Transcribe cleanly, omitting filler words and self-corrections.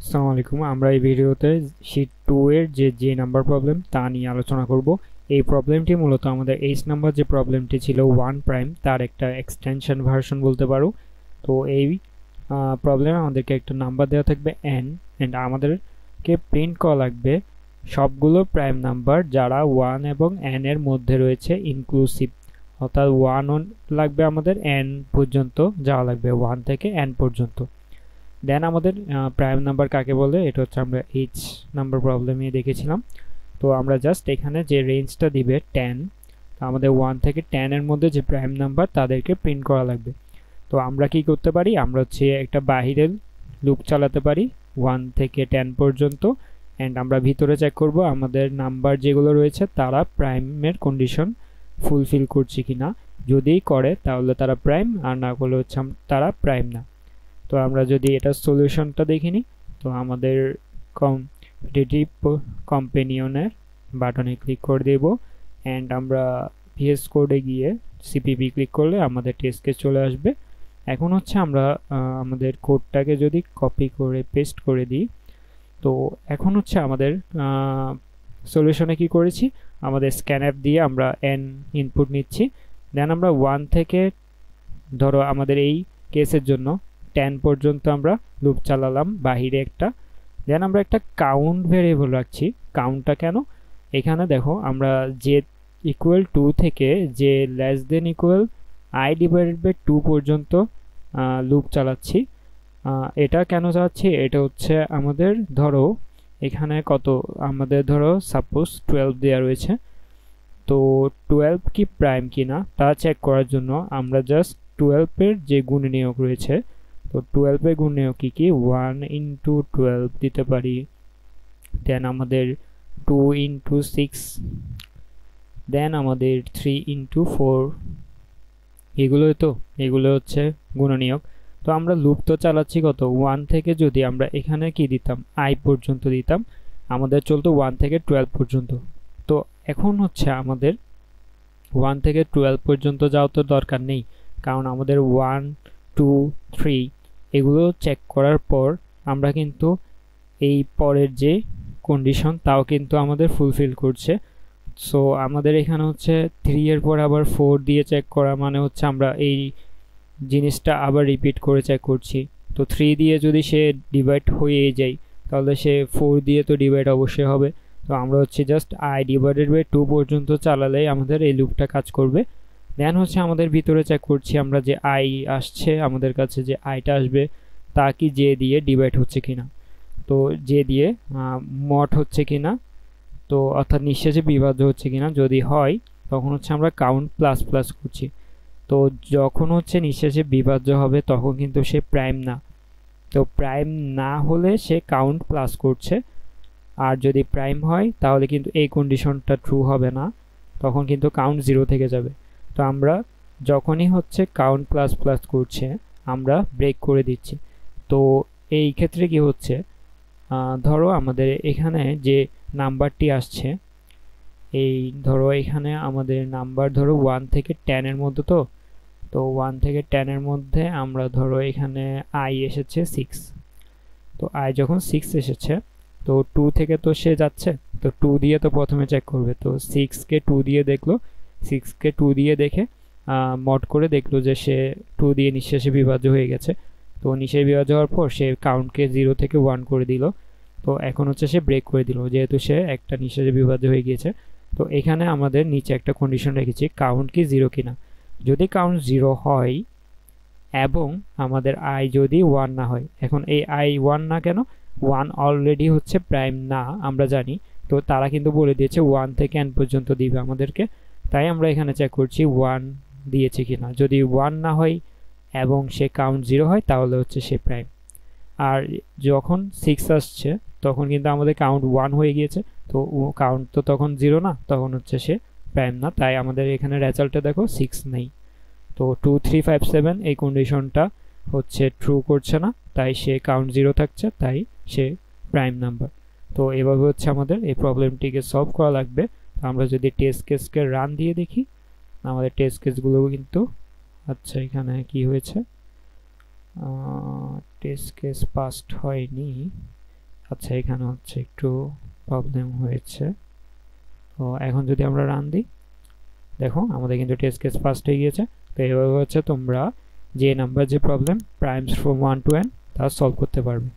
আসসালামু আলাইকুম। আমরা এই ভিডিওতে শীট 2 এর যে নাম্বার প্রবলেম তা নিয়ে আলোচনা করব। এই প্রবলেমটি মূলত আমাদের এইচ নাম্বার যে প্রবলেমটি ছিল 1 প্রাইম তার একটা এক্সটেনশন ভার্সন বলতে পারো। তো এই প্রবলেমে আমাদেরকে একটা নাম্বার দেওয়া থাকবে n এন্ড আমাদেরকে প্রিন্ট করা লাগবে সবগুলো প্রাইম নাম্বার যারা 1 এবং n এর মধ্যে রয়েছে ইনক্লুসিভ, অর্থাৎ 1 লাগবে আমাদের n পর্যন্ত যাওয়া লাগবে 1 থেকে n পর্যন্ত। দেন আমাদের প্রাইম নাম্বার কাকে বলে এটা হচ্ছে আমরা এইচ নাম্বার প্রবলেমে দেখেছিলাম। তো আমরা জাস্ট এখানে যে রেঞ্জটা দিবে 10, তো আমাদের 1 থেকে 10 এর মধ্যে যে প্রাইম নাম্বার তাদেরকে প্রিন্ট করা লাগবে। তো আমরা কি করতে পারি, আমরা হচ্ছে একটা বাহিরের লুপ চালাতে পারি 1 থেকে 10 পর্যন্ত এন্ড আমরা ভিতরে চেক করব আমাদের নাম্বার যেগুলো রয়েছে তারা প্রাইমের কন্ডিশন ফুলফিল করছে কিনা। যদি করে তাহলে তারা প্রাইম, আর না করলে হচ্ছে তারা প্রাইম না। তো আমরা যদি এটা সলিউশনটা দেখে নিই, তো আমাদের কম্পিটিটিভ কম্পেনিয়নের বাটনে ক্লিক করে দেব অ্যান্ড আমরা ভিএস কোডে গিয়ে সিপিপি ক্লিক করলে আমাদের টেস্ট কেস চলে আসবে। এখন হচ্ছে আমরা আমাদের কোডটাকে যদি কপি করে পেস্ট করে দিই, তো এখন হচ্ছে আমাদের সলিউশনে কি করেছি, আমাদের স্ক্যান অ্যাপ দিয়ে আমরা এন ইনপুট নিচ্ছি। দেন আমরা 1 থেকে ধরো আমাদের এই কেসের জন্য 10 পর্যন্ত আমরা লুপ চালালাম বাহিরে একটা। দেন আমরা একটা কাউন্ট ভেরিয়েবল রাখছি। কাউন্টটা কেন, এখানে দেখো আমরা যে ইকুয়াল টু থেকে যে less than equal I divided by 2 পর্যন্ত লুপ চালাচ্ছি। এটা কেন চালাচ্ছি, এটা হচ্ছে আমাদের ধরো এখানে কত, আমাদের ধরো সাপোজ 12 দেওয়া রয়েছে, তো 12 কি প্রাইম কিনা তা চেক করার জন্য আমরা জাস্ট 12 এর যে গুণনীয়ক রয়েছে, তো 12 এর গুণনীয়ক কি 1 ইন্টু 12 দিতে পারি। দেন আমাদের 2 ইন্টু 6, দেন আমাদের 3 ইন্টু 4, এগুলো হচ্ছে গুণনীয়ক। তো আমরা লুপ তো চালাচ্ছি কত 1 থেকে, যদি আমরা এখানে কি দিতাম i পর্যন্ত দিতাম, আমাদের চলতো 1 থেকে 12 পর্যন্ত। তো এখন হচ্ছে আমাদের 1 থেকে 12 পর্যন্ত যাওয়া তো দরকার নেই, কারণ আমাদের 1 2 3 এগুলো চেক করার পর আমরা কিন্তু এই পরের যে কন্ডিশন তাও কিন্তু আমাদের ফুলফিল করছে। সো আমাদের এখানে হচ্ছে 3 এর পর আবার 4 দিয়ে চেক করা, মানে হচ্ছে আমরা এই জিনিসটা আবার রিপিট করে চেক করছি। তো 3 দিয়ে যদি সে ডিভাইড হয়ে যায় তাহলে সে 4 দিয়ে তো ডিভাইড অবশ্যই হবে। তো আমরা হচ্ছে জাস্ট i ডিভাইডেড বাই 2 পর্যন্ত চালালেই আমাদের এই লুপটা কাজ করবে। দেন হচ্ছে আমাদের ভিতরে চেক করছি আমরা যে i আসছে আমাদের কাছে, যে iটা আসবে তা কি j দিয়ে ডিভাইড হচ্ছে কিনা, তো j দিয়ে মড হচ্ছে কিনা, তো অর্থাৎ নিঃশেষে বিভাজ্য হচ্ছে কিনা। যদি হয় তখন হচ্ছে আমরা কাউন্ট প্লাস প্লাস করছি। তো যখন হচ্ছে নিঃশেষে বিভাজ্য হবে তখন কিন্তু সে প্রাইম না, তো প্রাইম না হলে সে কাউন্ট প্লাস করছে। আর যদি প্রাইম হয় তাহলে কিন্তু এই কন্ডিশনটা ট্রু হবে না, তখন কিন্তু কাউন্ট 0 থেকে যাবে। তো আমরা যখনই হচ্ছে কাউন্ট প্লাস প্লাস করছে আমরা ব্রেক করে দিচ্ছি। তো এই ক্ষেত্রে কি হচ্ছে, ধরো আমাদের এখানে যে নাম্বারটি আসছে, এই ধরো এখানে আমাদের নাম্বার ধরো 1 থেকে 10 এর মধ্যে, তো 1 থেকে 10 এর মধ্যে আমরা ধরো এখানে i এসেছে 6, তো i যখন 6 এসেছে তো 2 থেকে তো সে যাচ্ছে, তো 2 দিয়ে তো প্রথমে চেক করবে। তো 6 কে 2 দিয়ে দেখলো, 6 কে 2 দিয়ে দেখে মড করে দেখলো যে সে 2 দিয়ে নিঃশেষে বিভাজ্য হয়ে গেছে। তো নিঃশেষে বিভাজ্য হওয়ার পর সে কাউন্টকে 0 থেকে 1 করে দিল। তো এখন হচ্ছে সে ব্রেক করে দিল যেহেতু সে একটা নিঃশেষে বিভাজ্য হয়ে গিয়েছে। তো এখানে আমাদের নিচে একটা কন্ডিশন রেখেছি কাউন্ট কি 0 কিনা। যদি কাউন্ট 0 হয় এবং আমাদের i যদি 1 না হয়, এখন এই i 1 না কেন, 1 অলরেডি হচ্ছে প্রাইম না আমরা জানি, তো তারা কিন্তু বলে দিয়েছে 1 থেকে n পর্যন্ত দিবে আমাদেরকে। তাই আমরা এখানে চেক করছি 1 দিয়েছে কিনা। যদি 1 না হয় এবং সে কাউন্ট 0 হয় তাহলে হচ্ছে সে প্রাইম। আর যখন 6 আসছে তখন কিন্তু আমাদের কাউন্ট 1 হয়ে গিয়েছে, তো কাউন্ট তো তখন 0 না, তখন হচ্ছে সে প্রাইম না। তাই আমাদের এখানে রেজাল্টে দেখো 6 নেই। তো 2 3 5 7 এই কন্ডিশনটা হচ্ছে ট্রু করছে না, তাই সে কাউন্ট 0 থাকছে, তাই সে প্রাইম নাম্বার। তো এভাবে হচ্ছে আমাদের এই প্রবলেমটিকে সলভ করা লাগবে। তো আমরা যদি টেস্ট কেসকে রান দিয়ে দেখি, আমাদের টেস্ট কেসগুলো কিন্তু, আচ্ছা এখানে কি হয়েছে, টেস্ট কেস পাসড হয়নি, আচ্ছা এখানে হচ্ছে একটু প্রবলেম হয়েছে। তো এখন যদি আমরা রান দিই, দেখো আমাদের কিন্তু টেস্ট কেস ফার্স্ট হয়ে গিয়েছে। তো এইভাবে হচ্ছে তোমরা যে নাম্বার যে problem primes from 1 to n তা সলভ করতে পারবে।